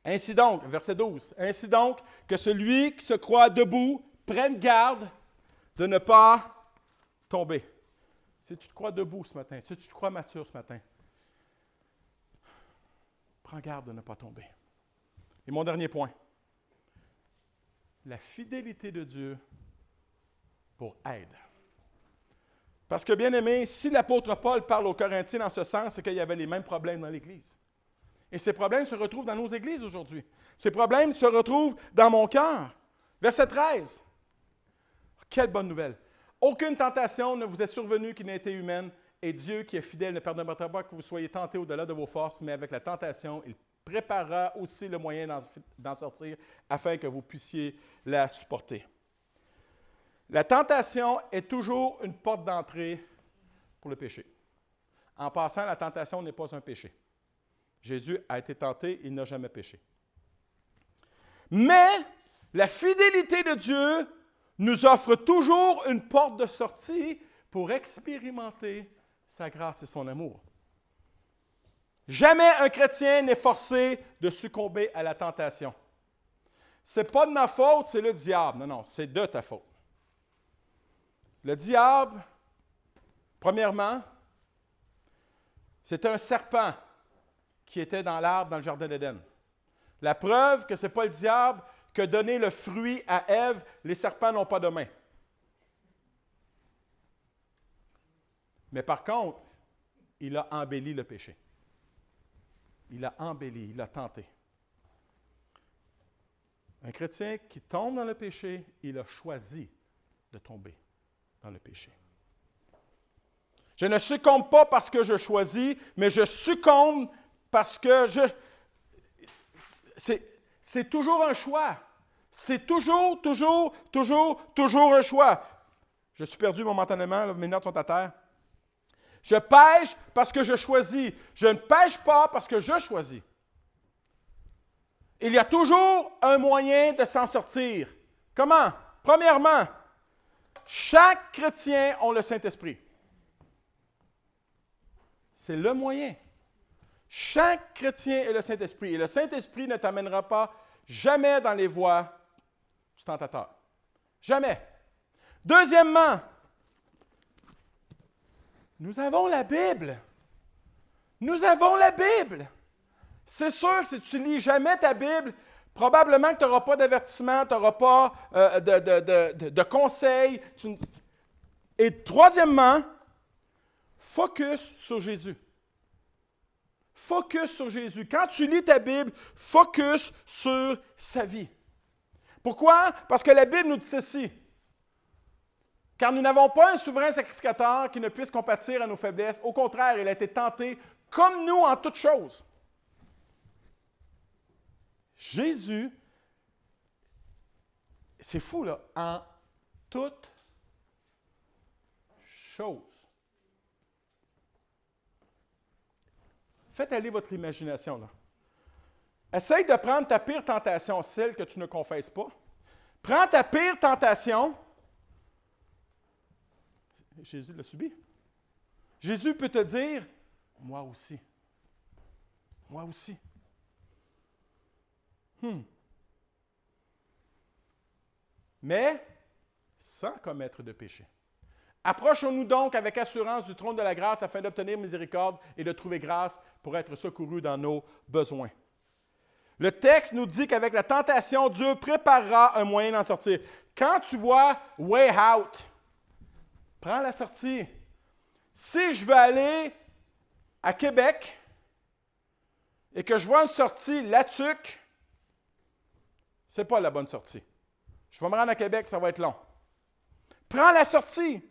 Ainsi donc, verset 12, « Ainsi donc que celui qui se croit debout prenne garde de ne pas tomber. » Si tu te crois debout ce matin, si tu te crois mature ce matin, prends garde de ne pas tomber. Et mon dernier point, la fidélité de Dieu pour aide. Parce que, bien aimé, si l'apôtre Paul parle aux Corinthiens dans ce sens, c'est qu'il y avait les mêmes problèmes dans l'Église. Et ces problèmes se retrouvent dans nos églises aujourd'hui. Ces problèmes se retrouvent dans mon cœur. Verset 13. Quelle bonne nouvelle. Aucune tentation ne vous est survenue qui n'ait été humaine, et Dieu qui est fidèle ne pardonnera pas que vous soyez tentés au-delà de vos forces, mais avec la tentation, il préparera aussi le moyen d'en sortir afin que vous puissiez la supporter. La tentation est toujours une porte d'entrée pour le péché. En passant, la tentation n'est pas un péché. Jésus a été tenté, il n'a jamais péché. Mais la fidélité de Dieu nous offre toujours une porte de sortie pour expérimenter sa grâce et son amour. Jamais un chrétien n'est forcé de succomber à la tentation. Ce n'est pas de ma faute, c'est le diable. Non, non, c'est de ta faute. Le diable, premièrement, c'est un serpent qui était dans l'arbre dans le jardin d'Éden. La preuve que ce n'est pas le diable qui a donné le fruit à Ève, les serpents n'ont pas de main. Mais par contre, il a embelli le péché. Il a embelli, il a tenté. Un chrétien qui tombe dans le péché, il a choisi de tomber dans le péché. Je ne succombe pas parce que je choisis, mais je succombe parce que c'est toujours un choix. C'est toujours un choix. Je suis perdu momentanément, mes notes sont à terre. Je pêche parce que je choisis. Je ne pêche pas parce que je choisis. Il y a toujours un moyen de s'en sortir. Comment? Premièrement, chaque chrétien a le Saint-Esprit. C'est le moyen. Chaque chrétien a le Saint-Esprit. Et le Saint-Esprit ne t'amènera pas jamais dans les voies du tentateur. Jamais. Deuxièmement, nous avons la Bible. Nous avons la Bible. C'est sûr que si tu ne lis jamais ta Bible, probablement que tu n'auras pas d'avertissement, tu n'auras pas de conseils. Et troisièmement, focus sur Jésus. Focus sur Jésus. Quand tu lis ta Bible, focus sur sa vie. Pourquoi? Parce que la Bible nous dit ceci. Car nous n'avons pas un souverain sacrificateur qui ne puisse compatir à nos faiblesses. Au contraire, il a été tenté comme nous en toutes choses. Jésus, c'est fou là, en toutes choses. Faites aller votre imagination, là. Essaye de prendre ta pire tentation, celle que tu ne confesses pas. Prends ta pire tentation. Jésus l'a subi. Jésus peut te dire, moi aussi. Moi aussi. Mais sans commettre de péché. Approchons-nous donc avec assurance du trône de la grâce afin d'obtenir miséricorde et de trouver grâce pour être secourus dans nos besoins. Le texte nous dit qu'avec la tentation, Dieu préparera un moyen d'en sortir. Quand tu vois « way out », prends la sortie. Si je veux aller à Québec et que je vois une sortie Latuc, ce n'est pas la bonne sortie. Je vais me rendre à Québec, ça va être long. Prends la sortie.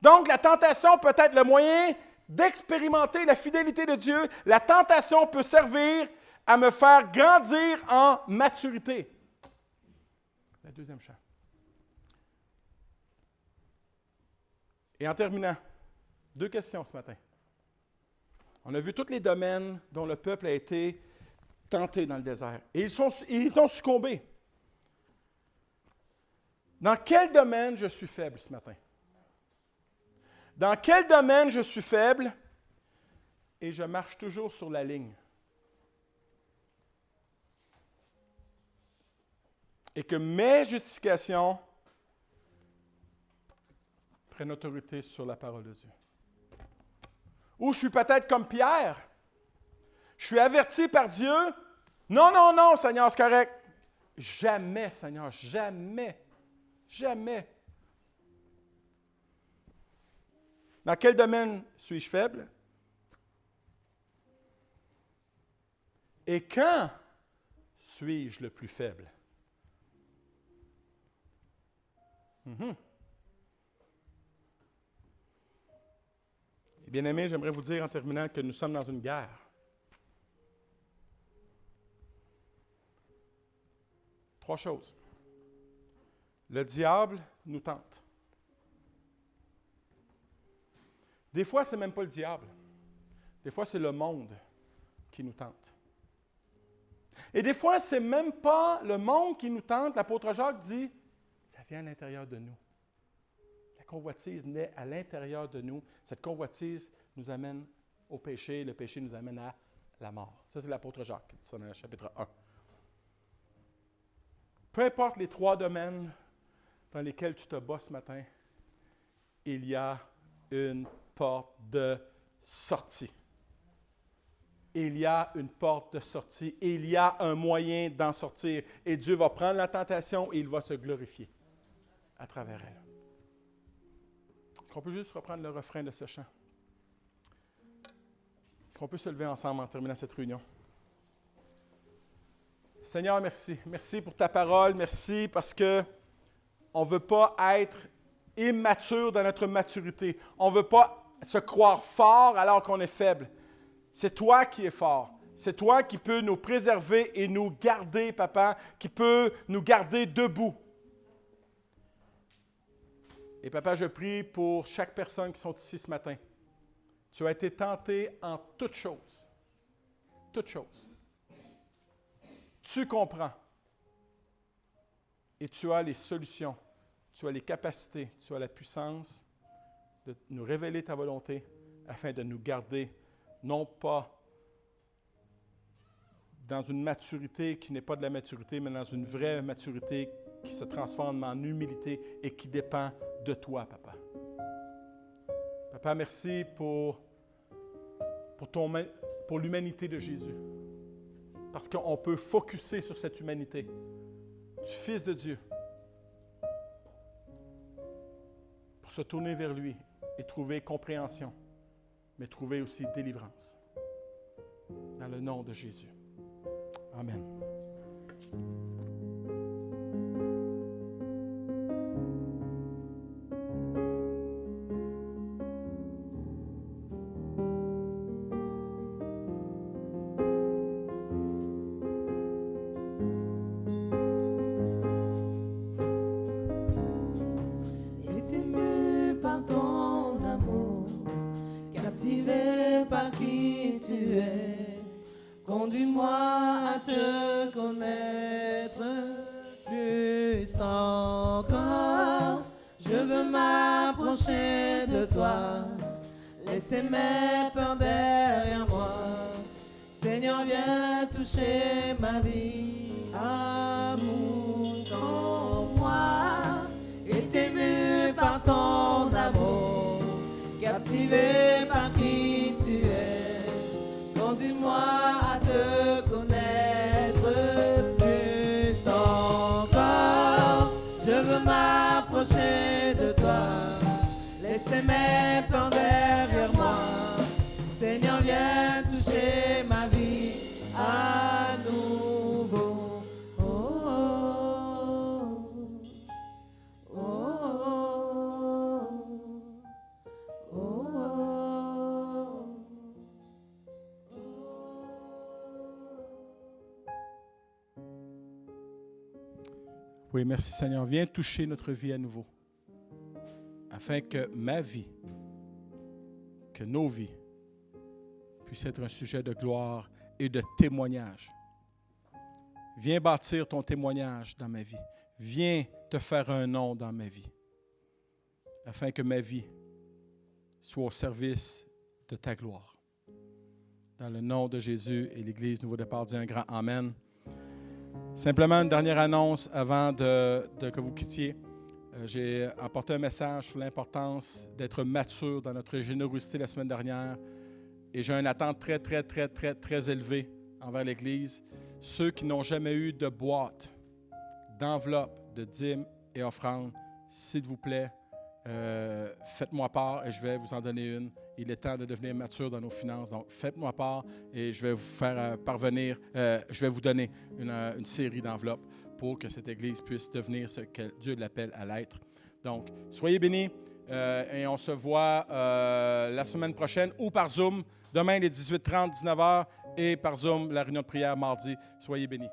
Donc, la tentation peut être le moyen d'expérimenter la fidélité de Dieu. La tentation peut servir à me faire grandir en maturité. La deuxième chant. Et en terminant, 2 questions ce matin. On a vu tous les domaines dont le peuple a été tenté dans le désert. Et ils ont succombé. Dans quel domaine je suis faible ce matin? Dans quel domaine je suis faible et je marche toujours sur la ligne? Et que mes justifications prennent autorité sur la parole de Dieu. Ou je suis peut-être comme Pierre. Je suis averti par Dieu. Non, non, non, Seigneur, c'est correct. Jamais, Seigneur, jamais. Jamais. Dans quel domaine suis-je faible? Et quand suis-je le plus faible? Bien-aimés, j'aimerais vous dire en terminant que nous sommes dans une guerre. Trois choses. Le diable nous tente. Des fois, ce n'est même pas le diable. Des fois, c'est le monde qui nous tente. Et des fois, ce n'est même pas le monde qui nous tente. L'apôtre Jacques dit, ça vient à l'intérieur de nous. La convoitise naît à l'intérieur de nous. Cette convoitise nous amène au péché. Le péché nous amène à la mort. Ça, c'est l'apôtre Jacques qui dit ça dans le chapitre 1. Peu importe les 3 domaines dans lesquels tu te bats ce matin, il y a une porte de sortie. Il y a une porte de sortie. Il y a un moyen d'en sortir. Et Dieu va prendre la tentation et il va se glorifier à travers elle. Est-ce qu'on peut juste reprendre le refrain de ce chant? Est-ce qu'on peut se lever ensemble en terminant cette réunion? Seigneur, merci. Merci pour ta parole. Merci parce que on ne veut pas être immature dans notre maturité. On ne veut pas se croire fort alors qu'on est faible. C'est toi qui es fort. C'est toi qui peux nous préserver et nous garder, Papa, qui peut nous garder debout. Et Papa, je prie pour chaque personne qui sont ici ce matin. Tu as été tenté en toutes choses. Toutes choses. Tu comprends. Et tu as les solutions. Tu as les capacités. Tu as la puissance de nous révéler ta volonté afin de nous garder, non pas dans une maturité qui n'est pas de la maturité, mais dans une vraie maturité qui se transforme en humilité et qui dépend de toi, Papa. Papa, merci pour l'humanité de Jésus. Parce qu'on peut focusser sur cette humanité du Fils de Dieu pour se tourner vers lui et trouver compréhension, mais trouver aussi délivrance. Dans le nom de Jésus. Amen. Ému par ton amour, captivé par qui tu es. Conduis-moi à te connaître plus encore. Je veux m'approcher de toi, laisser mes peurs derrière moi. Seigneur, viens toucher ma vie. Amour en moi, est ému par ton amour, captivé par qui tu es. Conduis-moi à te connaître plus encore. Je veux m'approcher de toi, laisser mes peurs derrière moi. Seigneur, viens toucher ma vie à nouveau. Oh, oh, oh, oh, oh. Oui, merci Seigneur. Viens toucher notre vie à nouveau, afin que ma vie, que nos vies, puissent être un sujet de gloire et de témoignage. Viens bâtir ton témoignage dans ma vie. Viens te faire un nom dans ma vie, afin que ma vie soit au service de ta gloire. Dans le nom de Jésus et l'Église Nouveau Départ dit un grand Amen. Simplement une dernière annonce avant que vous quittiez. J'ai apporté un message sur l'importance d'être mature dans notre générosité la semaine dernière. Et j'ai une attente très, très, très, très, très élevée envers l'Église. Ceux qui n'ont jamais eu de boîte, d'enveloppe, de dîmes et offrandes, s'il vous plaît, faites-moi part et je vais vous en donner une. Il est temps de devenir mature dans nos finances. Donc, faites-moi part et je vais vous faire parvenir, je vais vous donner une série d'enveloppes pour que cette Église puisse devenir ce que Dieu l'appelle à l'être. Donc, soyez bénis et on se voit la semaine prochaine ou par Zoom. Demain, les 18h30, 19h et par Zoom, la réunion de prière mardi. Soyez bénis.